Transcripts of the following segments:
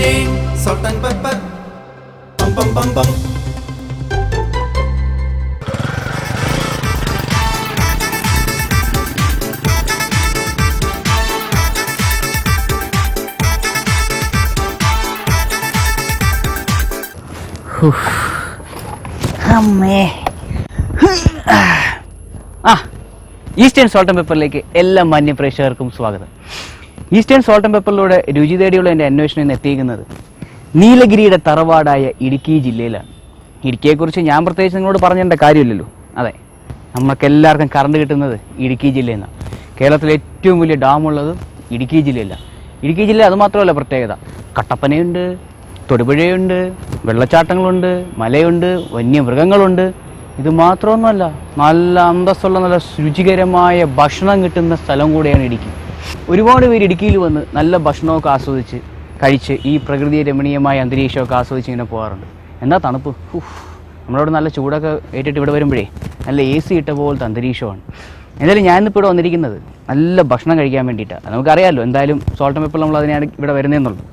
Eastern salt and pepper. Bum bum bum bum. അമ്മേ. Eastern salt and പെപ്പറിലേക്ക് എല്ലാ മാന്യ പ്രേക്ഷകർക്കും സ്വാഗതം. ഈസ്റ്റേൺ സോൾട്ട് ആൻഡ് പെപ്പറിലൂടെ രുചി തേടിയുള്ള എൻ്റെ അന്വേഷണം ഇന്ന് എത്തിയിരിക്കുന്നത് നീലഗിരിയുടെ തറവാടായ ഇടുക്കി ജില്ലയിലാണ്. ഇടുക്കിയെക്കുറിച്ച് ഞാൻ പ്രത്യേകിച്ച് നിങ്ങളോട് പറഞ്ഞേണ്ട കാര്യമില്ലല്ലോ. അതെ, നമുക്കെല്ലാവർക്കും കറണ്ട് കിട്ടുന്നത് ഇടുക്കി ജില്ലയിൽ നിന്നാണ്. കേരളത്തിലെ ഏറ്റവും വലിയ ഡാമുള്ളതും ഇടുക്കി ജില്ലയിലാണ്. ഇടുക്കി ജില്ല അതുമാത്രമല്ല പ്രത്യേകത, കട്ടപ്പനയുണ്ട്, തൊടുപുഴയുണ്ട്, വെള്ളച്ചാട്ടങ്ങളുണ്ട്, മലയുണ്ട്, വന്യമൃഗങ്ങളുണ്ട്. ഇത് മാത്രമൊന്നുമല്ല, നല്ല അന്തസ്സുള്ള നല്ല രുചികരമായ ഭക്ഷണം കിട്ടുന്ന സ്ഥലം കൂടെയാണ് ഇടുക്കി. ഒരുപാട് പേര് ഇടുക്കിയിൽ വന്ന് നല്ല ഭക്ഷണമൊക്കെ ആസ്വദിച്ച് കഴിച്ച് ഈ പ്രകൃതി രമണീയമായ അന്തരീക്ഷമൊക്കെ ആസ്വദിച്ച് ഇങ്ങനെ പോകാറുണ്ട്. എന്താ തണുപ്പ്! നമ്മളോട് നല്ല ചൂടൊക്കെ ഏറ്റിട്ട് ഇവിടെ വരുമ്പോഴേ നല്ല AC ഇട്ട പോലത്തെ അന്തരീക്ഷമാണ്. എന്തായാലും ഞാനിന്നിപ്പോൾ ഇവിടെ വന്നിരിക്കുന്നത് നല്ല ഭക്ഷണം കഴിക്കാൻ വേണ്ടിയിട്ടാണ്. നമുക്കറിയാമല്ലോ എന്തായാലും സോൾട്ട് ആൻഡ് പെപ്പർ നമ്മൾ അതിനാണ് ഇവിടെ വരുന്നതെന്നുള്ളത്.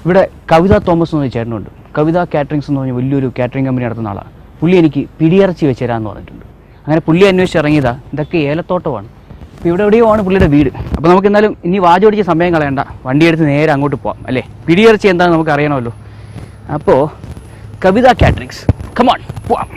ഇവിടെ കവിത തോമസ് എന്ന് ചേട്ടനുണ്ട്. കവിത കാറ്ററിങ്സ് എന്ന് പറഞ്ഞ വലിയൊരു കാറ്ററിംഗ് കമ്പനി നടത്തുന്ന ആളാണ്. പുള്ളി എനിക്ക് പിടിയിറച്ചി വെച്ച് തരാമെന്ന് പറഞ്ഞിട്ടുണ്ട്. അങ്ങനെ പുള്ളി അന്വേഷിച്ച് ഇറങ്ങിയതാ. ഇതൊക്കെ ഏലത്തോട്ടമാണ്. അപ്പോൾ ഇവിടെ എവിടെയോ ആണ് പുള്ളിയുടെ വീട്. അപ്പോൾ നമുക്ക് എന്നാലും ഇനി വാചോടിച്ച് സമയം കളയണ്ട, വണ്ടി എടുത്ത് നേരെ അങ്ങോട്ട് പോവാം അല്ലേ. പിടിയിറച്ചി എന്താണെന്ന് നമുക്ക് അറിയണമല്ലോ. അപ്പോൾ കവിത കാറ്ററിങ്സ്, കമോൺ പോവാം.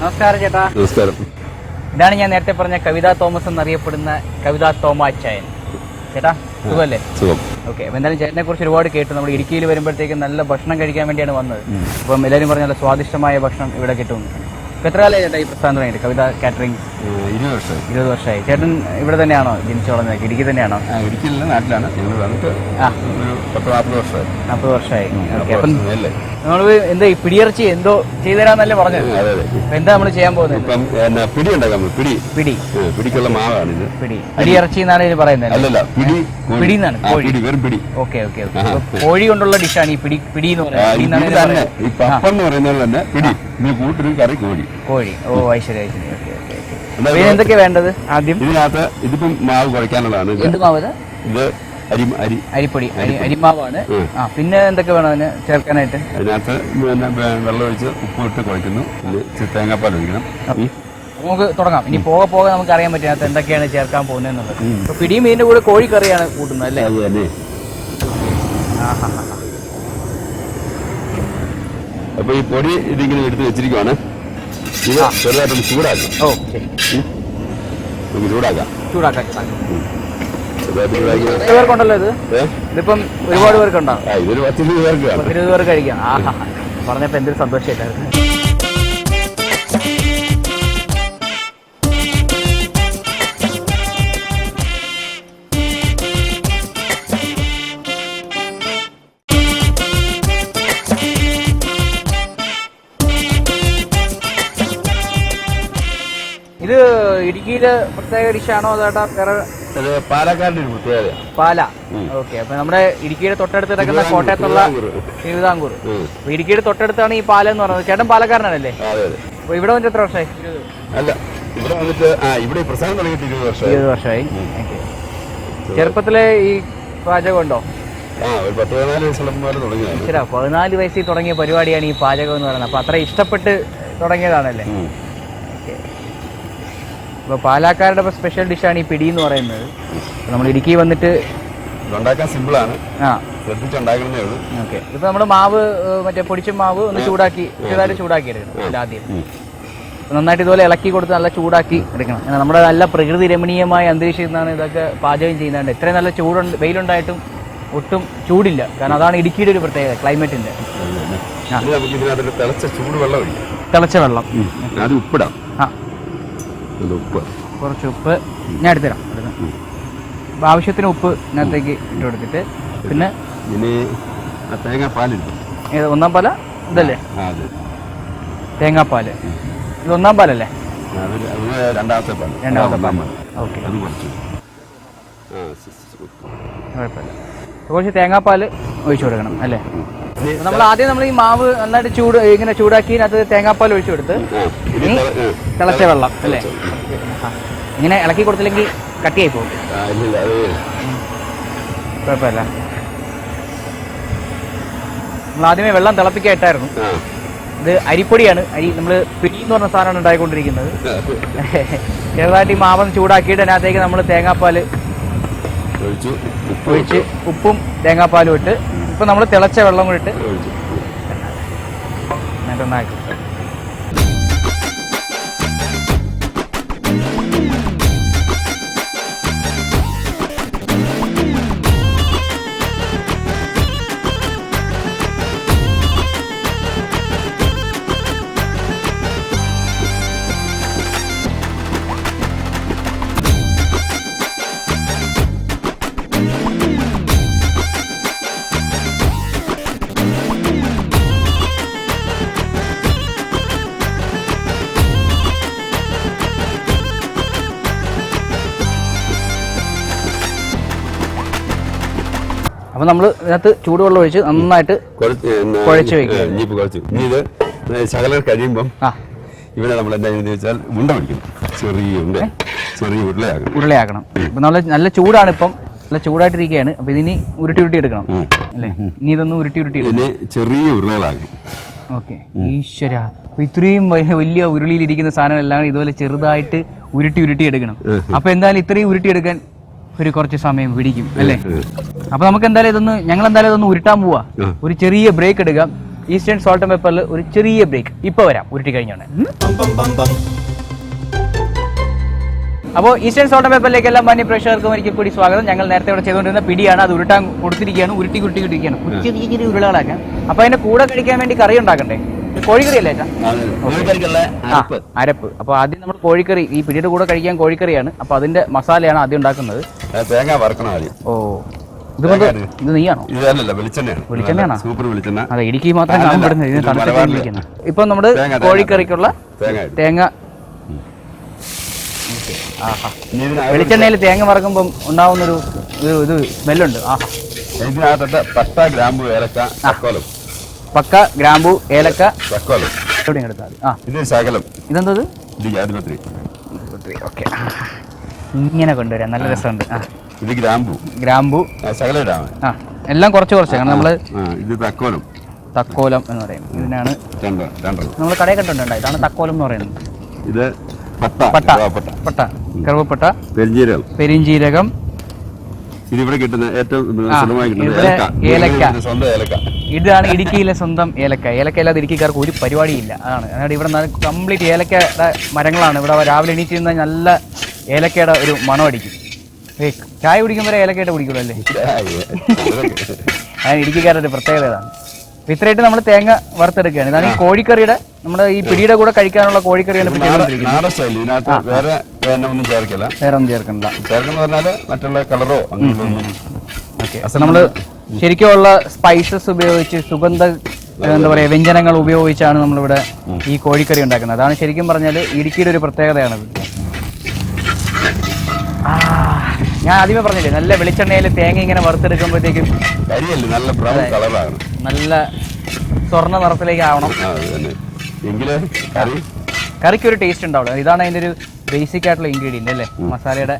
നമസ്കാരം ചേട്ടാ. നമസ്കാരം. ഇതാണ് ഞാൻ നേരത്തെ പറഞ്ഞ കവിത തോമസ് എന്നറിയപ്പെടുന്ന കവിത തോമാച്ചായൻ. ചേട്ടാ സുഖമല്ലേ? സുഖം. ഓക്കെ. അപ്പോൾ എന്തായാലും ചേട്ടനെ കുറിച്ച് ഒരുപാട് കേട്ടു. നമ്മൾ ഇടുക്കിയിൽ വരുമ്പോഴത്തേക്കും നല്ല ഭക്ഷണം കഴിക്കാൻ വേണ്ടിയാണ് വന്നത്. അപ്പം എല്ലാവരും പറഞ്ഞ നല്ല സ്വാദിഷ്ടമായ ഭക്ഷണം ഇവിടെ കിട്ടും. ഇപ്പം എത്ര കാലമായി ചേട്ടാ ഈ പ്രസ്ഥാനം തുടങ്ങിയിട്ട് കവിത കാറ്ററിംഗ്? 20 വർഷമായി. ചേട്ടൻ ഇവിടെ തന്നെയാണോ ജനിച്ചു വളർന്നത്? ഇടുക്കി തന്നെയാണോ? ഇടുക്കിയിലെ നാട്ടിലാണ്. 40 വർഷമായി. ഓക്കെ. അപ്പം നമ്മൾ എന്താ ഈ പിടിയിറച്ചി എന്തോ ചെയ്തുതരാന്നല്ലേ പറഞ്ഞത്? എന്താ നമ്മൾ ചെയ്യാൻ പോകുന്നത്? പിടി ഉണ്ടാക്കാം. പിടിക്കുള്ള മാവാണ് ഇത്. പിടിയിറച്ചി എന്നാണ് ഇതിന് പറയുന്നത്? അല്ലല്ല, പിടി എന്നാണ്. ഓക്കെ. കോഴി കൊണ്ടുള്ള ഡിഷാണ് ഈ പിടി എന്ന് പറയുന്നത്. ഈ പപ്പം എന്ന് പറയുന്നത് തന്നെ പിടി. കൂട്ടൊരു കറി കോഴി. ഓ ഐശ്വര്യ. എന്തൊക്കെയാ വേണ്ടത്? ആദ്യം ഇതിനകത്ത് ഇതിപ്പം മാവ് കുഴയ്ക്കാനുള്ളതാണ്. എന്ത് മാവ്? ഇത് അരിപ്പൊടി, അരിമാവാണ്. പിന്നെ എന്തൊക്കെ വേണം അതിന് ചേർക്കാനായിട്ട്? അതിനകത്ത് വെള്ളം ഒഴിച്ച് ഉപ്പ് ഇട്ട് കുഴയ്ക്കുന്നു. തേങ്ങാപ്പാൽ ഒഴിക്കണം. നമുക്ക് തുടങ്ങാം. ഇനി പോകെ നമുക്ക് അറിയാൻ പറ്റും അതിനകത്ത് എന്തൊക്കെയാണ് ചേർക്കാൻ പോകുന്നതെന്നുള്ളത്. ഇപ്പൊ പിടിയും മീനിന്റെ കൂടെ കോഴിക്കറിയാണ് കൂട്ടുന്നത് അല്ലേ? അതെ. അപ്പൊ ഈ പൊടി ഇതിങ്ങനെ എടുത്ത് വെച്ചിരിക്കുവാണ്. ഇത് ചെറുതായിട്ടൊന്ന് ചൂടാക്കാം. ഓ ശരി, നമുക്ക് ചൂടാക്കാം. പേർക്കുണ്ടല്ലോ ഇത്? ഇതിപ്പം ഒരുപാട് പേർക്കുണ്ടോ? ഇതൊരു 10-20 പേർക്ക് കഴിക്കാം. പറഞ്ഞപ്പോ എന്തൊരു സന്തോഷമായിട്ടായിരുന്നു. ഇത് ഇടുക്കിയിലെ പ്രത്യേക ഡിഷാണോ അതേട്ടാ? വേറെ പാലക്കാടിന്റെ ഒരു പ്രത്യേകത. പാല. ഓക്കെ. അപ്പൊ നമ്മുടെ ഇടുക്കിയുടെ തൊട്ടടുത്ത് കിടക്കുന്ന കോട്ടയത്തുള്ള തിരുവിതാംകൂർ. അപ്പൊ ഇടുക്കിയുടെ തൊട്ടടുത്താണ് ഈ പാല എന്ന് പറയുന്നത്. ചേട്ടൻ പാലക്കാരനാണല്ലേ? അപ്പൊ ഇവിടെ വന്നിട്ട് എത്ര വർഷമായി? അല്ല, ഇവിടെ വന്നിട്ട് ഇവിടെ പ്രസ്ഥാനം തുടങ്ങിയിട്ട് 20 വർഷമായി. ചെറുപ്പത്തിലെ ഈ പാചകം ഉണ്ടോ? 14 വയസ്സുള്ള തുടങ്ങിയത്. ശരി, 14 വയസ്സിൽ തുടങ്ങിയ പരിപാടിയാണ് ഈ പാചകം എന്ന് പറയുന്നത്. അപ്പൊ അത്ര ഇഷ്ടപ്പെട്ട് തുടങ്ങിയതാണല്ലേ? ഇപ്പോൾ പാലക്കാരുടെ സ്പെഷ്യൽ ഡിഷാണ് ഈ പിടി എന്ന് പറയുന്നത്. നമ്മൾ ഇടുക്കി വന്നിട്ട് ഉണ്ടാക്കാൻ സിമ്പിളാണ്. ശ്രദ്ധിച്ചുണ്ടാക്കുന്നേ ഉള്ളൂ. ഓക്കെ. ഇപ്പൊ നമ്മൾ മാവ് മറ്റേ പൊടിച്ച മാവ് ഒന്ന് ചെറുതായിട്ട് ചൂടാക്കി എടുക്കണം ആദ്യം. നന്നായിട്ട് ഇതുപോലെ ഇളക്കി കൊടുത്ത് നല്ല ചൂടാക്കി എടുക്കണം. നമ്മുടെ നല്ല പ്രകൃതി രമണീയമായ അന്തരീക്ഷത്തിൽ നിന്നാണ് ഇതൊക്കെ പാചകം ചെയ്യുന്നുണ്ട്. ഇത്രയും നല്ല വെയിലുണ്ടായിട്ടും ഒട്ടും ചൂടില്ല. കാരണം അതാണ് ഇടുക്കിയുടെ ഒരു പ്രത്യേകത, ക്ലൈമറ്റിന്റെ. തിളച്ച വെള്ളം അത് ഉപ്പിടാം. കുറച്ച് ഉപ്പ് ഞാൻ എടുത്തുതരാം. ആവശ്യത്തിന് ഉപ്പ് ഇതിനകത്തേക്ക് ഇട്ട് കൊടുത്തിട്ട് പിന്നെ തേങ്ങാപ്പാലുണ്ട്. ഒന്നാം പാല ഇതല്ലേ? തേങ്ങാപ്പാല്. ഇത് ഒന്നാം പാലല്ലേ? രണ്ടാമത്തെ പാൽ. ഓക്കെ, കുഴപ്പമില്ല. കുറച്ച് തേങ്ങാപ്പാൽ ഒഴിച്ചു കൊടുക്കണം അല്ലേ? നമ്മൾ ആദ്യം നമ്മൾ ഈ മാവ് നന്നായിട്ട് ഇങ്ങനെ ചൂടാക്കി അതിനകത്ത് തേങ്ങാപ്പാൽ ഒഴിച്ചു കൊടുത്ത് ഇനി തിളച്ച വെള്ളം അല്ലേ? ഇങ്ങനെ ഇളക്കി കൊടുത്തില്ലെങ്കിൽ കട്ടിയായി പോകും. കുഴപ്പമില്ല. നമ്മൾ ആദ്യമേ വെള്ളം തിളപ്പിക്കായിട്ടായിരുന്നു. ഇത് അരിപ്പൊടിയാണ്. അരി നമ്മൾ പിടി എന്ന് പറഞ്ഞ സാധനമാണ് ഉണ്ടായിക്കൊണ്ടിരിക്കുന്നത്. ചെറുതായിട്ട് ഈ മാവൊന്ന് ചൂടാക്കിയിട്ട് അതിനകത്തേക്ക് നമ്മൾ തേങ്ങാപ്പാൽ ഒഴിച്ച് ഉപ്പും തേങ്ങാപ്പാലും ഇട്ട് ഇപ്പം നമ്മൾ തിളച്ച വെള്ളം കൂടി ഇട്ട് നന്നാക്കി. അപ്പൊ നമ്മൾ ഇതിനകത്ത് ചൂടുവെള്ളം ഒഴിച്ച് നന്നായിട്ട് കുഴച്ച് വെക്കുക. ഇനി ഇത് ശകലം കഴിയുമ്പം ഇവിടെ നമ്മൾ എന്താ വെച്ചാൽ ഉണ്ട പിടിക്കും. ചെറിയ ഉരുളയാക്കണം. ഇപ്പൊ നല്ല ചൂടാണ്, ഇപ്പം നല്ല ചൂടായിട്ടിരിക്കുകയാണ്. അപ്പൊ ഇതിനി ഉരുട്ടി എടുക്കണം അല്ലേ? ഇനി ഇതൊന്ന് ഉരുട്ടി ചെറിയ ഉരുളകളാകും. ഓക്കെ. ഈശ്വര, ഇത്രയും വലിയ ഉരുളിയിലിരിക്കുന്ന സാധനം എല്ലാം ഇതുപോലെ ചെറുതായിട്ട് ഉരുട്ടി എടുക്കണം. അപ്പൊ എന്തായാലും ഇത്രയും ഉരുട്ടിയെടുക്കാൻ ഒരു കുറച്ച് സമയം പിടിക്കും അല്ലേ? അപ്പൊ നമുക്ക് ഞങ്ങൾ എന്തായാലും ഇതൊന്ന് ഉരുട്ടാൻ പോവാ. ഒരു ചെറിയ ബ്രേക്ക് എടുക്കാം. ഈസ്റ്റേൺ സോൾട്ട് ആൻഡ് പെപ്പറിൽ ഒരു ചെറിയ ബ്രേക്ക് ഇപ്പൊ വരാം, ഉരുട്ടി കഴിഞ്ഞോണ്ട്. അപ്പോൾ ഈസ്റ്റേൺ സോൾട്ട് ആൻഡ് പെപ്പറിലേക്ക് എല്ലാം മാന്യ പ്രേക്ഷകർക്കും ഒരിക്കൽ കൂടി സ്വാഗതം. ഞങ്ങൾ നേരത്തെ ഇവിടെ ചെയ്തുകൊണ്ടിരുന്ന പിടിയാണ്, അത് ഉരുട്ടാൻ കൊടുത്തിരിക്കുകയാണ്. ഉരുട്ടിയിരിക്കുകയാണ് ചെറിയ ഉരുളകളാക്കാൻ. അപ്പൊ അതിന്റെ കൂടെ കഴിക്കാൻ വേണ്ടി കറി ഉണ്ടാക്കണ്ടേ? കോഴിക്കറി അല്ലേ? അരപ്പ്. അപ്പൊ ആദ്യം നമ്മൾ കോഴിക്കറി, ഈ പിടിയുടെ കൂടെ കഴിക്കാൻ കോഴിക്കറിയാണ്. അപ്പൊ അതിന്റെ മസാലയാണ് ആദ്യം ഉണ്ടാക്കുന്നത്. തേങ്ങ വറക്കണം ആദ്യം. ഓ, ഇത് നെയ്യാണോ? വെളിച്ചെണ്ണയാണോ? സൂപ്പർ വെളിച്ചെണ്ണ. അതെ, ഇടുക്കി മാത്രം കാണപ്പെടുന്നത്. ഇതിന് തണുപ്പിക്കുന്നത്. ഇപ്പൊ നമ്മുടെ കോഴിക്കറിക്കുള്ള തേങ്ങ. വെളിച്ചെണ്ണയിൽ തേങ്ങ വറക്കുമ്പോൾ ഉണ്ടാവുന്നൊരു ഇത് സ്മെല്ലുണ്ട്. ഇതിനകത്തോട്ട് പട്ട, ഗ്രാമ്പു, ഏലക്ക, തക്കോലം. പക്ക, ഗ്രാമ്പു, ഏലക്ക, തക്കോലം. എവിടെയും എടുത്താൽ മതി. ഇത് ശകലം. ഇതെന്തത്? ഓക്കെ, ഇങ്ങനെ കൊണ്ടുവരാം. നല്ല രസമുണ്ട്. ഇത് ഗ്രാമ്പു ശകലം ഇടാം. എല്ലാം കുറച്ച് കാരണം നമ്മള് ഇത് തക്കോലം എന്ന് പറയും. ഇതിനാണ് നമ്മൾ കടയിൽ കണ്ടിട്ടുണ്ട്. ഇതാണ് തക്കോലം എന്ന് പറയുന്നത്. ഇത് പട്ട, കറുവപ്പട്ട, പെരിഞ്ജീരകം. ഇതിവിടെ കിട്ടുന്ന ഏറ്റവും ഏലക്ക. ഇതാണ് ഇടുക്കിയിലെ സ്വന്തം ഏലക്ക. ഏലക്ക ഇല്ലാതെ ഇടുക്കിക്കാർക്ക് ഒരു പരിപാടിയില്ല. അതാണ് ഇവിടെ കംപ്ലീറ്റ് ഏലക്കയുടെ മരങ്ങളാണ്. ഇവിടെ രാവിലെ എണീറ്റിരുന്ന നല്ല ഏലക്കയുടെ ഒരു മണം അടിക്കും. ചായ കുടിക്കുമ്പോൾ ഏലക്കയുടെ കുടിക്കുള്ളൂ അല്ലേ? അതാണ് ഇടുക്കിക്കാരുടെ ഒരു പ്രത്യേകത. ഇതാണ്. ഇത്രയായിട്ട് നമ്മൾ തേങ്ങ വറുത്തെടുക്കുകയാണ്. ഇതാണ് ഈ കോഴിക്കറിയുടെ, നമ്മുടെ ഈ പിടിയുടെ കൂടെ കഴിക്കാനുള്ള കോഴിക്കറിയാണ്. വേറെ ഒന്നും ചേർക്കണ്ട. മറ്റുള്ള കളറോ. നമ്മള് ശരിക്കുമുള്ള സ്പൈസസ് ഉപയോഗിച്ച്, സുഗന്ധ എന്താ പറയാ, വ്യഞ്ജനങ്ങൾ ഉപയോഗിച്ചാണ് നമ്മളിവിടെ ഈ കോഴിക്കറി ഉണ്ടാക്കുന്നത്. അതാണ് ശരിക്കും പറഞ്ഞാൽ ഇടുക്കിയുടെ ഒരു പ്രത്യേകതയാണത്. ഞാൻ ആദ്യമേ പറഞ്ഞില്ലേ, നല്ല വെളിച്ചെണ്ണയിൽ തേങ്ങ ഇങ്ങനെ വറുത്തെടുക്കുമ്പോഴത്തേക്കും നല്ല സ്വർണ്ണ നിറത്തിലേക്ക് ആവണം. കറിക്ക് ഒരു ടേസ്റ്റ് ഉണ്ടാവുള്ളൂ. ഇതാണ് അതിന്റെ ഒരു ബേസിക് ആയിട്ടുള്ള ഇൻഗ്രീഡിയന്റ് അല്ലേ, മസാലയുടെ.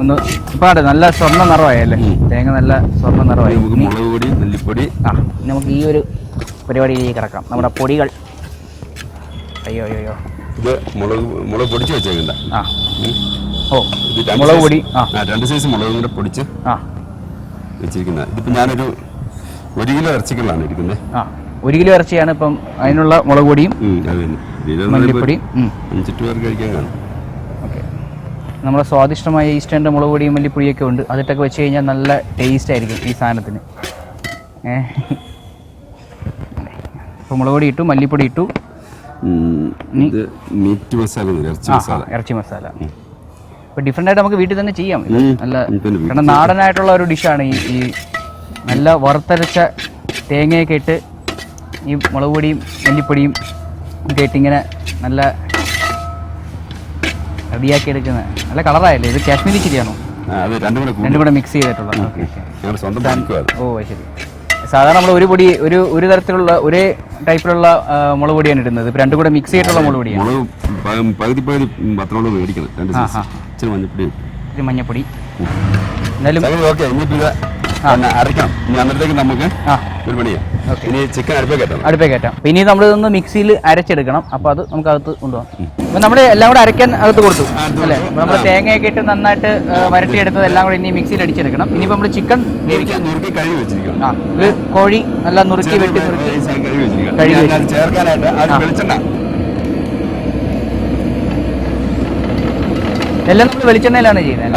ഒന്ന് ഇപ്പൊ നല്ല സ്വർണ്ണ നിറമായല്ലേ, തേങ്ങ നല്ല സ്വർണ്ണ നിറമായി. മുളക് പൊടി, മല്ലിപ്പൊടി. നമുക്ക് ഈ ഒരു പരിപാടിയിലേക്ക് കിടക്കാം. നമ്മുടെ പൊടികൾ. അയ്യോ ഇത് മുളക് പൊടിച്ച് വെച്ചേക്കണ്ട. മുളക് പൊടി 2 സൈസ് മുളകും കൂടെ പൊടിച്ച് വെച്ചിരിക്കുന്നത്. ഇതിപ്പോ ഞാനൊരു 1 കിലോ ഇറച്ചികളാണ് ഇരിക്കുന്നത്. 1 കിലോ ഇറച്ചിയാണ് ഇപ്പം. അതിനുള്ള മുളക് പൊടിയും മല്ലിപ്പൊടിയും 5 പേർക്ക് കഴിക്കാൻ കാണും. നമ്മുടെ സ്വാദിഷ്ടമായ ഈസ്റ്റേണിൻ്റെ മുളക് പൊടിയും മല്ലിപ്പൊടിയൊക്കെ ഉണ്ട്. അതിട്ടൊക്കെ വെച്ച് കഴിഞ്ഞാൽ നല്ല ടേസ്റ്റ് ആയിരിക്കും ഈ സാധനത്തിന്. അപ്പോൾ മുളക് പൊടി ഇട്ടു, മല്ലിപ്പൊടി ഇട്ടു. ഇറച്ചി മസാല. ഇപ്പോൾ ഡിഫറെൻ്റ് ആയിട്ട് നമുക്ക് വീട്ടിൽ തന്നെ ചെയ്യാം. നല്ല കാരണം നാടനായിട്ടുള്ള ഒരു ഡിഷാണ് ഈ നല്ല വറുത്തരച്ച തേങ്ങയൊക്കെ ഇട്ട് ഈ മുളക് പൊടിയും മല്ലിപ്പൊടിയും ഒക്കെ ഇട്ട് ഇങ്ങനെ നല്ല റെഡിയാക്കി എടുക്കുന്നത്. നല്ല കളറായല്ലേ ഇത്? കാശ്മീരി ചില്ലിയാണോ? രണ്ടും കൂടെ മിക്സ് ചെയ്തിട്ടുള്ള? ഓ ശരി. സാധാരണ നമ്മൾ ഒരു പൊടി ഒരു തരത്തിലുള്ള ഒരേ ടൈപ്പിലുള്ള മുളക് പൊടിയാണ് ഇടുന്നത്. ഇപ്പം രണ്ടും കൂടെ മിക്സ് ചെയ്തിട്ടുള്ള മുളക് പൊടിയാണ്. മഞ്ഞപ്പൊടി എന്തായാലും അരക്കണം. അന്നേരത്തേക്ക് നമുക്ക് അടുപ്പേ കയറ്റാം. പിന്നെ നമ്മൾ ഇതൊന്ന് മിക്സിയിൽ അരച്ചെടുക്കണം. അപ്പോൾ അത് നമുക്ക് അകത്ത് കൊണ്ടുപോകാം. അപ്പം നമ്മൾ എല്ലാം കൂടെ അരയ്ക്കാൻ അകത്ത് കൊടുത്തു അല്ലേ? നമ്മൾ തേങ്ങയൊക്കെ ഇട്ട് നന്നായിട്ട് വരട്ടിയെടുത്തത് എല്ലാം കൂടെ ഇനി മിക്സിയിൽ അടിച്ചെടുക്കണം. ഇനിയിപ്പോൾ നമ്മൾ ചിക്കൻ ആ ഇത് കോഴി നല്ല നുറുക്കി വെട്ടി കഴുകി എല്ലാം നമ്മൾ വെളിച്ചെണ്ണയിലാണ് ചെയ്യുന്നത്.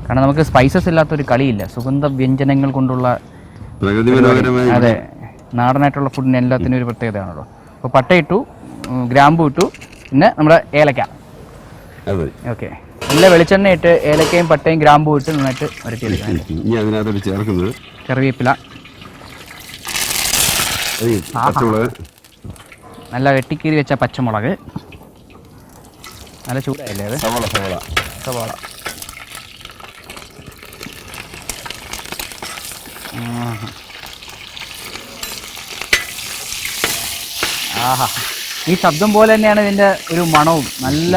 കാരണം നമുക്ക് സ്പൈസസ് ഇല്ലാത്തൊരു കളിയില്ല. സുഗന്ധ വ്യഞ്ജനങ്ങൾ കൊണ്ടുള്ള അതെ നാടനായിട്ടുള്ള ഫുഡിന് എല്ലാത്തിനും ഒരു പ്രത്യേകതയാണല്ലോ. അപ്പോൾ പട്ട ഇട്ടു, ഗ്രാമ്പു ഇട്ടു, പിന്നെ നമ്മുടെ ഏലക്ക. ഓക്കെ, നല്ല വെളിച്ചെണ്ണ ഇട്ട് ഏലക്കയും പട്ടയും ഗ്രാമ്പും ഇട്ട് നന്നായിട്ട് വരട്ടിയെടുക്കാം. ചേർക്കുന്നത് കറിവേപ്പില, നല്ല വെട്ടിക്കീറി വെച്ച പച്ചമുളക്, നല്ല ചൂടായില്ലേ അത്? സവാള ആഹാ, ഈ ശബ്ദം പോലെ തന്നെയാണ് ഇതിന്റെ ഒരു മണവും. നല്ല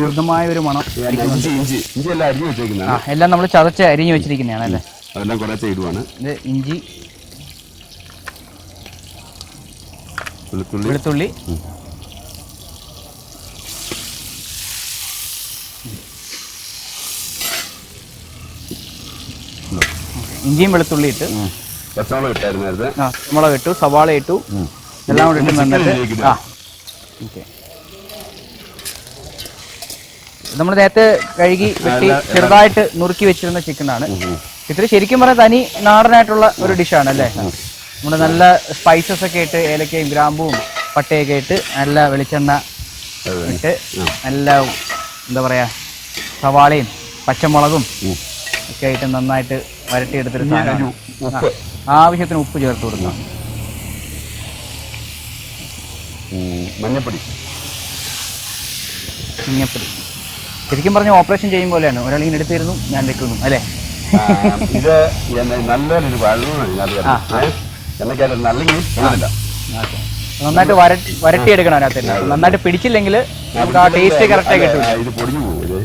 ശുദ്ധമായ ഒരു മണം. എല്ലാം നമ്മൾ ചതച്ച് അരിഞ്ഞു വെച്ചിരിക്കുന്നതാണ് അല്ലേ? ഇത് ഇഞ്ചി, വെളുത്തുള്ളി, ഇഞ്ചിയും വെളുത്തുള്ളി ഇട്ട് പച്ചമുളക് ഇട്ടു, സവാള ഇട്ടു, എല്ലാം കൂടെ ഇട്ട് നന്നിട്ട് ഓക്കെ. നമ്മൾ നേരത്തെ കഴുകി വെട്ടി ചെറുതായിട്ട് നുറുക്കി വെച്ചിരുന്ന ചിക്കനാണ്. ഇത്ര ശരിക്കും പറഞ്ഞാൽ തനി നാടനായിട്ടുള്ള ഒരു ഡിഷാണ് അല്ലേ? നമ്മുടെ നല്ല സ്പൈസസ് ഒക്കെ ഇട്ട് ഏലക്കയും ഗ്രാമ്പും പട്ടയൊക്കെ ഇട്ട് നല്ല വെളിച്ചെണ്ണ ഇട്ട് നല്ല എന്താ പറയുക സവാളയും പച്ചമുളകും ഒക്കെ ആയിട്ട് നന്നായിട്ട് വരട്ടിയെടുത്തിട്ട് ആവശ്യത്തിന് ഉപ്പ് ചേർത്ത് കൊടുക്കണം. മഞ്ഞപ്പൊടി ശരിക്കും പറഞ്ഞ ഓപ്പറേഷൻ ചെയ്യും പോലെയാണ്. ഒരാൾ ഇങ്ങനെ എടുത്തിരുന്നു, ഞാൻ വെക്കുന്നു അല്ലേ? ഇത് നല്ലൊരു നന്നായിട്ട് വരട്ടിയെടുക്കണം. അതിനകത്ത് നന്നായിട്ട് പിടിച്ചില്ലെങ്കിൽ നമുക്ക് ആ ടേസ്റ്റ് കറക്റ്റായി കിട്ടും.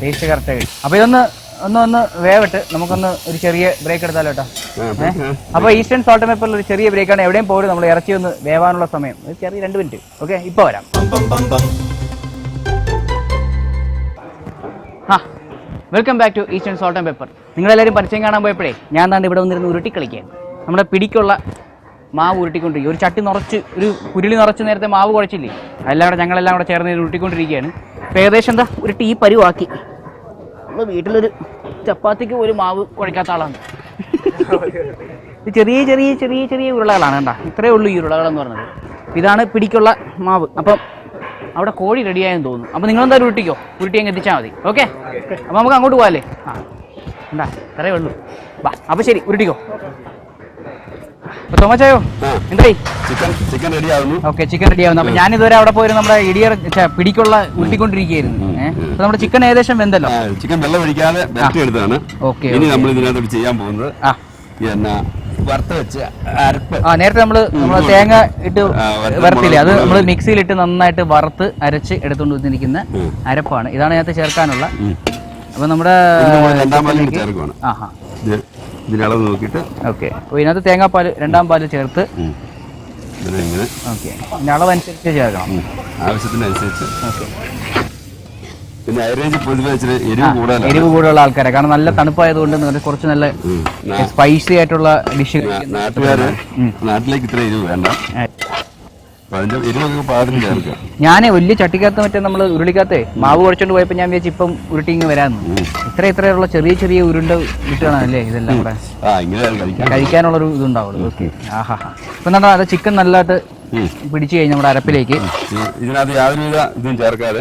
ടേസ്റ്റ് കറക്റ്റായി കിട്ടും. അപ്പോൾ ഇതൊന്ന് ഒന്ന് വേവട്ട് നമുക്കൊന്ന് ഒരു ചെറിയ ബ്രേക്ക് എടുത്താലോ കേട്ടോ. അപ്പോൾ ഈസ്റ്റേൺ സോൾട്ട് ആൻഡ് പെപ്പറിൽ ഒരു ചെറിയ ബ്രേക്കാണ്. എവിടെയും പോലും നമ്മൾ ഇറച്ചി ഒന്ന് വേവാനുള്ള സമയം ചെറിയ 2 മിനിറ്റ്. ഓക്കെ, ഇപ്പോൾ വരാം. Welcome back to Eastern salt and pepper. നിങ്ങളെല്ലാവരും പരിചയം കാണാൻ പോയപ്പോഴേ ഞാൻ താണ്ട് ഇവിടെ വന്നിരുന്ന് ഉരുട്ടി കളിക്കാൻ. നമ്മുടെ പിടിക്കുള്ള മാവ് ഉരുട്ടിക്കൊണ്ടിരിക്കും. ഒരു ചട്ടി നിറച്ച്, ഒരു കുരുളി നിറച്ച് നേരത്തെ മാവ് കുഴച്ചില്ലേ, ഞങ്ങളെല്ലാം കൂടെ ചേർന്ന് ഉരുട്ടിക്കൊണ്ടിരിക്കുകയാണ്. ഇപ്പോൾ ഏകദേശം എന്താ ഉരുട്ടി ഈ പരുവാക്കി. നമ്മൾ വീട്ടിലൊരു ചപ്പാത്തിക്ക് ഒരു മാവ് കുഴക്കാത്ത ആളാണ്. ചെറിയ ചെറിയ ചെറിയ ചെറിയ ഉരുളകളാണ് കണ്ട. ഇത്രയേ ഉള്ളൂ ഈ ഉരുളകളെന്ന് പറഞ്ഞത്. ഇതാണ് പിടിക്കുള്ള മാവ്. അപ്പം അവിടെ കോഴി റെഡിയായെന്ന് തോന്നുന്നു. അപ്പോൾ നിങ്ങളെന്തായാലും ഉരുട്ടി അങ്ങ് എത്തിച്ചാൽ മതി. ഓക്കെ, അപ്പോൾ നമുക്ക് അങ്ങോട്ട് പോകാമല്ലേ? എന്താ ഇത്രയേ ഉള്ളൂ. വാ, അപ്പോൾ ശരി, ഉരുട്ടിക്കോ. തോമച്ചായോ എന്തായി? ചിക്കൻ റെഡിയാവുന്നു. ഓക്കെ, ചിക്കൻ റെഡിയാവുന്നു. അപ്പോൾ ഞാനിതുവരെ അവിടെ പോയി നമ്മുടെ പിടിക്കുള്ള ഉരുട്ടിക്കൊണ്ടിരിക്കുകയായിരുന്നു. അപ്പോൾ നമ്മുടെ ചിക്കൻ ഏകദേശം വെന്തല്ലോ. ചിക്കൻ വെള്ളം ഒഴിക്കാതെ എടുത്താണ്. ഓക്കെ, ഇനി നമ്മൾ ഇതിനകത്ത് ചെയ്യാൻ പോകുന്നത് വറുത്ത് വെച്ച് അരപ്പ്. നേരത്തെ നമ്മള് തേങ്ങ ഇട്ട് വറുത്തില്ലേ, അത് നമ്മൾ മിക്സിയിലിട്ട് നന്നായിട്ട് വറുത്ത് അരച്ച് എടുത്തുകൊണ്ട് വന്നിരിക്കുന്ന അരപ്പാണ്. ഇതാണ് ഇതിനകത്ത് ചേർക്കാനുള്ള. അപ്പൊ നമ്മുടെ ഇതിനളവ് നോക്കിയിട്ട് ഓക്കെ. അപ്പോൾ ഇതിനകത്ത് തേങ്ങാപ്പാൽ 2-ാം പാല് ചേർത്ത് ഓക്കെ. ഇതിന്റെ അളവനുസരിച്ച് ചേർക്കണം, ആവശ്യത്തിനനുസരിച്ച്. ഓക്കെ. പിന്നെ എരിവ് കൂടുതലുള്ള ആൾക്കാരെ, കാരണം നല്ല തണുപ്പായതുകൊണ്ട് കുറച്ച് നല്ല സ്പൈസി ആയിട്ടുള്ള ഡിഷ്. നാട്ടിലേക്ക് ഇത്ര എരിവ് വേണ്ട. ഞാൻ വലിയ ചട്ടിക്കകത്ത് മറ്റേ നമ്മൾ ഉരുളിക്കകത്തെ മാവ് കുഴച്ചോണ്ട് പോയപ്പോൾ ഞാൻ വിചാരിച്ചു ഇപ്പം ഉരുട്ടി ഇങ്ങ് വരാമെന്ന്. ഇത്രയുള്ള ചെറിയ ചെറിയ ഉരുണ്ട കിട്ടുകയാണല്ലേ ഇതെല്ലാം കൂടെ കഴിക്കാനുള്ളൊരു ഇതുണ്ടാവുള്ളൂ. ഓക്കെ. ആഹാ. ഇപ്പം എന്താ അത് ചിക്കൻ നല്ലതായിട്ട് പിടിച്ചു കഴിഞ്ഞ് നമ്മുടെ അരപ്പിലേക്ക് ഇതിനകത്ത് യാതൊരുവിധ ഇതും ചേർക്കാതെ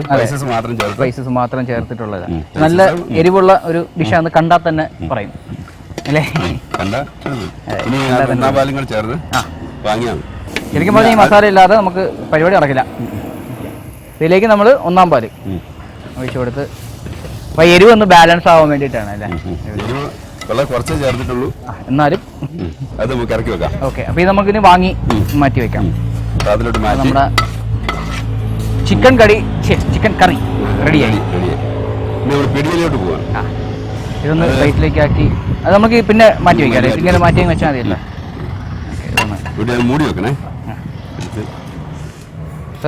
സ്പൈസസ് മാത്രം ചേർത്തിട്ടുള്ളതാണ്. നല്ല എരിവുള്ള ഒരു ഡിഷാന്ന് കണ്ടാൽ തന്നെ പറയും. അല്ലേ? കണ്ട ഇനി ഒന്നാം പാലും കൂടെ ചേർന്ന് വാങ്ങിയാണ്. ശരിക്കും പറഞ്ഞാൽ ഈ മസാല ഇല്ലാതെ നമുക്ക് പരിപാടി നടക്കില്ല. ഇതിലേക്ക് നമ്മൾ ഒന്നാം പാല് ഒഴിച്ചു കൊടുത്ത് അപ്പൊ എരിവ് ഒന്ന് ബാലൻസ് ആവാൻ വേണ്ടിയിട്ടാണ് അല്ലേ? വെള്ളം കുറച്ചേ ചേർത്തിട്ടുള്ളൂ, എന്നാലും അത് നമുക്ക് ഇറക്കി വെക്കാം. ഓക്കെ, അപ്പൊ ഇത് നമുക്കിനി വാങ്ങി മാറ്റി വെക്കാം. അതിലോട്ട് മാറ്റി നമ്മുടെ ചിക്കൻ കറി റെഡിയായി. പിടിയിലോട്ട് പോവാം. ഇതൊന്ന് പ്ലേറ്റിലേക്ക് ആക്കി അത് നമുക്ക് പിന്നെ മാറ്റി വെക്കാം അല്ലേ? ഇങ്ങനെ മാറ്റി വെച്ചാൽ മതിയല്ലോ. മൂടി വെക്കണേ.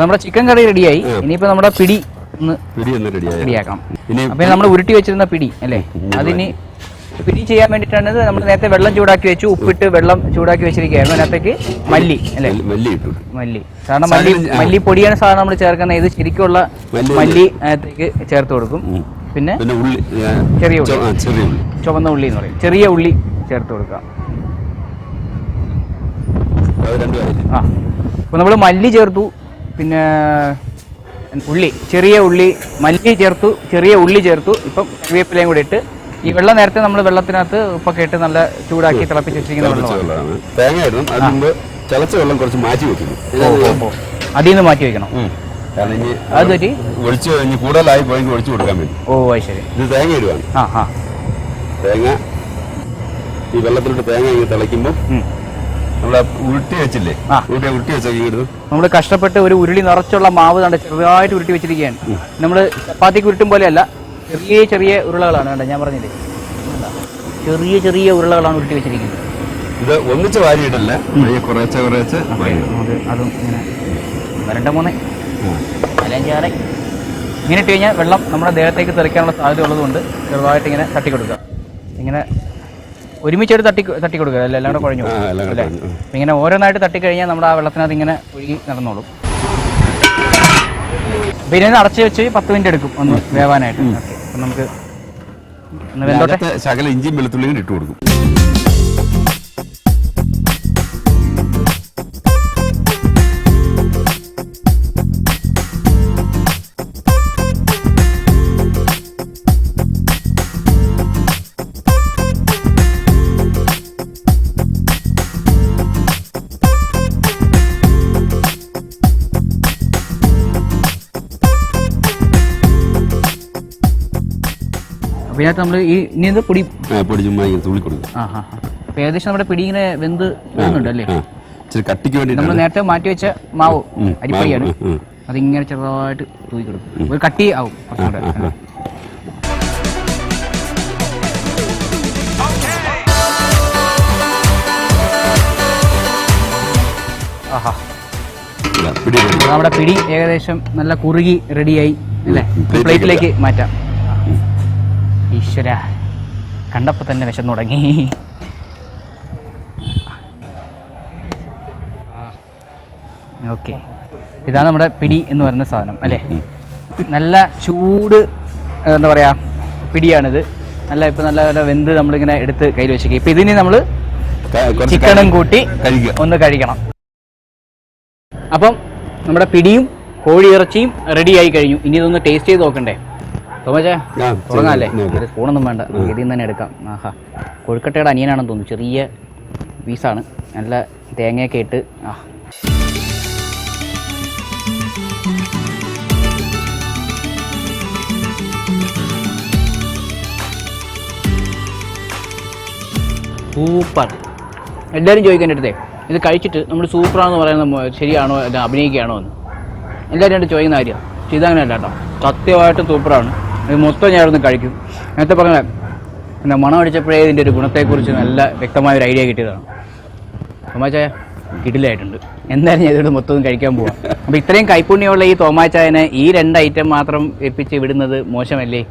നമ്മുടെ ചിക്കൻ കറി റെഡിയായി. ഇനിയിപ്പോ നമ്മുടെ പിടി ഒന്ന് റെഡിയാക്കാം. അപ്പൊ നമ്മൾ ഉരുട്ടി വെച്ചിരുന്ന പിടി അല്ലേ, അതിനി പിടി ചെയ്യാൻ വേണ്ടിയിട്ടാണ് നമ്മൾ നേരത്തെ വെള്ളം ചൂടാക്കി വെച്ചു, ഉപ്പിട്ട് വെള്ളം ചൂടാക്കി വെച്ചിരിക്കുകയായിരുന്നു. അതിനകത്തേക്ക് മല്ലി അല്ലേ, മല്ലി സാധാരണ മല്ലിപ്പൊടിയാണ് സാധാരണ നമ്മൾ ചേർക്കുന്നത്. ഇത് ശരിക്കുള്ള മല്ലി അതിനകത്തേക്ക് ചേർത്ത് കൊടുക്കും. പിന്നെ ചെറിയ ഉള്ളി, ചുവന്ന ഉള്ളി എന്ന് പറയും, ചെറിയ ഉള്ളി ചേർത്ത് കൊടുക്കാം. അപ്പൊ നമ്മൾ മല്ലി ചേർത്തു, പിന്നെ ചെറിയ ഉള്ളി, മല്ലി ചേർത്തു, ചെറിയ ഉള്ളി ചേർത്തു. ഇപ്പം കറിവേപ്പിലയും കൂടി ഇട്ട് ഈ വെള്ളം നേരത്തെ നമ്മൾ വെള്ളത്തിനകത്ത് ഉപ്പൊക്കെ ഇട്ട് നല്ല ചൂടാക്കി തിളപ്പിച്ച് വെച്ചിരിക്കുന്ന വെള്ളമാണ്. തേങ്ങ ഇടണം. അതിന് മുമ്പ് തിളച്ച വെള്ളം കുറച്ച് മാറ്റി വെക്കുന്നു. അതിൽ നിന്ന് മാറ്റി വെക്കണം. അത് കൂടുതലായി പോയെങ്കിൽ ഒഴിച്ചു കൊടുക്കാൻ വേണ്ടി. ശരി. ഇത് തേങ്ങ ഇടുവാണ്. തേങ്ങ ഈ വെള്ളത്തിലോട്ട് തേങ്ങ ഇങ്ങനെ തിളയ്ക്കുമ്പോൾ നമ്മളെ ഉരുട്ടി വെച്ചില്ലേ, ഉരുട്ടി വെച്ചു നമ്മൾ കഷ്ടപ്പെട്ട് ഒരു ഉരുളി നിറച്ചുള്ള മാവ് കണ്ട് ചെറുതായിട്ട് ഉരുട്ടി വെച്ചിരിക്കുകയാണ്. നമ്മൾ ചപ്പാത്തിക്ക് ഉരുട്ടും പോലെയല്ല, ചെറിയ ചെറിയ ഉരുളകളാണ്. കണ്ട, ഞാൻ പറഞ്ഞില്ലേ, ചെറിയ ചെറിയ ഉരുളകളാണ് ഉരുട്ടി വെച്ചിരിക്കുന്നത്. ഇത് ഒന്നിച്ച് വാരിയിട്ടല്ല, കുറേശ്ശെ അതും ഇങ്ങനെ വരണ്ട മൂന്നേ അല്ലെങ്കിൽ ആറെ ഇങ്ങനെ ഇട്ട് കഴിഞ്ഞാൽ വെള്ളം നമ്മുടെ ദേഹത്തേക്ക് തെറിക്കാനുള്ള സാധ്യത ഉള്ളതുകൊണ്ട് ചെറുതായിട്ട് ഇങ്ങനെ തട്ടി കൊടുക്കുക. ഇങ്ങനെ ഒരുമിച്ചെടുത്ത് തട്ടി കൊടുക്കുക, അല്ല എല്ലാം കൂടെ കുഴഞ്ഞു അല്ലേ? ഇങ്ങനെ ഓരോന്നായിട്ട് തട്ടിക്കഴിഞ്ഞാൽ നമ്മുടെ ആ വെള്ളത്തിനകത്ത് ഇങ്ങനെ ഒഴുകി നടന്നോളും. പിന്നെ അടച്ചു വെച്ച് 10 മിനിറ്റ് എടുക്കും ഒന്ന് വേവാനായിട്ട്. അപ്പം നമുക്ക് ശകല ഇഞ്ചിയും വെളുത്തുള്ളിയും ഇട്ട് കൊടുക്കും. ഇതിനകത്ത് നമ്മൾ ഇനി ഇത് പൊടി ചുമ്മാ തുള്ളി കൊടുക്കും. ഏകദേശം നമ്മുടെ പിടി ഇങ്ങനെ വെന്ത് വരുന്നുണ്ടല്ലേ? കട്ടിക്ക് വേണ്ടി നമ്മൾ നേരത്തെ മാറ്റി വെച്ച മാവ് അരിപ്പൊടിയാണ്, അതിങ്ങനെ ചെറുതായിട്ട് തൂക്കി കൊടുക്കും. ഒരു കട്ടി ആവും കുറച്ചുകൂടെ. നമ്മുടെ പിടി ഏകദേശം നല്ല കുറുകി റെഡിയായി അല്ലേ? പ്ലേറ്റിലേക്ക് മാറ്റാം. ഈശ്വര, കണ്ടപ്പോൾ തന്നെ വിശന്നു തുടങ്ങി. ഓക്കെ, ഇതാണ് നമ്മുടെ പിടി എന്ന് പറയുന്ന സാധനം അല്ലേ? നല്ല ചൂട് എന്താ പറയാ പിടിയാണിത്. ഇപ്പം നല്ല വെന്ത് നമ്മളിങ്ങനെ എടുത്ത് കയ്യിൽ വെച്ചേക്കും. ഇപ്പം ഇതിന് നമ്മൾ ചിക്കനും കൂട്ടി ഒന്ന് കഴിക്കണം. അപ്പം നമ്മുടെ പിടിയും കോഴിയിറച്ചിയും റെഡി ആയി കഴിഞ്ഞു. ഇനി ഇതൊന്ന് ടേസ്റ്റ് ചെയ്ത് നോക്കണ്ടേ? തോമച്ചാ തുടങ്ങാല്ലേ? ഒരു സ്പൂണൊന്നും വേണ്ട, ഇതിൽ നിന്ന് തന്നെ എടുക്കാം. കൊഴുക്കട്ടയുടെ അനിയനാണെന്ന് തോന്നുന്നു, ചെറിയ പീസാണ്, നല്ല തേങ്ങയൊക്കെ ഇട്ട്. സൂപ്പർ. എല്ലാവരും ചോദിക്കാൻ അടുത്തേ, ഇത് കഴിച്ചിട്ട് നമ്മൾ സൂപ്പറാണെന്ന് പറയുന്നത് ശരിയാണോ, അല്ല അഭിനയിക്കുകയാണോ എന്ന് എല്ലാവരും ആയിട്ട് ചോദിക്കുന്ന കാര്യമാണ്. പക്ഷെ ഇതങ്ങനെയല്ല കേട്ടോ, സത്യമായിട്ടും സൂപ്പറാണ്. ഇത് മൊത്തം ഞാനൊന്ന് കഴിക്കും. നേരത്തെ പറഞ്ഞ പിന്നെ മണം അടിച്ചപ്പോഴേ ഇതിൻ്റെ ഒരു ഗുണത്തെക്കുറിച്ച് നല്ല വ്യക്തമായൊരു ഐഡിയ കിട്ടിയതാണ്. തോമാച്ചായ കിടിലായിട്ടുണ്ട്. എന്തായാലും ഞാൻ ഇതോട് മൊത്തം കഴിക്കാൻ പോവാം. അപ്പോൾ ഇത്രയും കൈപ്പുണ്യമുള്ള ഈ തോമാച്ചായനെ ഈ 2 ഐറ്റം മാത്രം എപ്പിച്ച് വിടുന്നത് മോശമല്ലേ?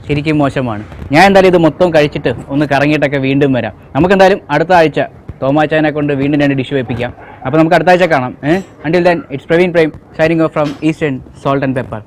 ശരിക്കും മോശമാണ്. ഞാൻ എന്തായാലും ഇത് മൊത്തം കഴിച്ചിട്ട് ഒന്ന് കറങ്ങിയിട്ടൊക്കെ വീണ്ടും വരാം. നമുക്കെന്തായാലും അടുത്ത ആഴ്ച തോമാച്ചായനെ കൊണ്ട് വീണ്ടും 2 ഡിഷ് വെപ്പിക്കാം. അപ്പോൾ നമുക്ക് അടുത്ത ആഴ്ച കാണാം. Until then, it's Praveen Prem signing off from Eastern Salt and Pepper.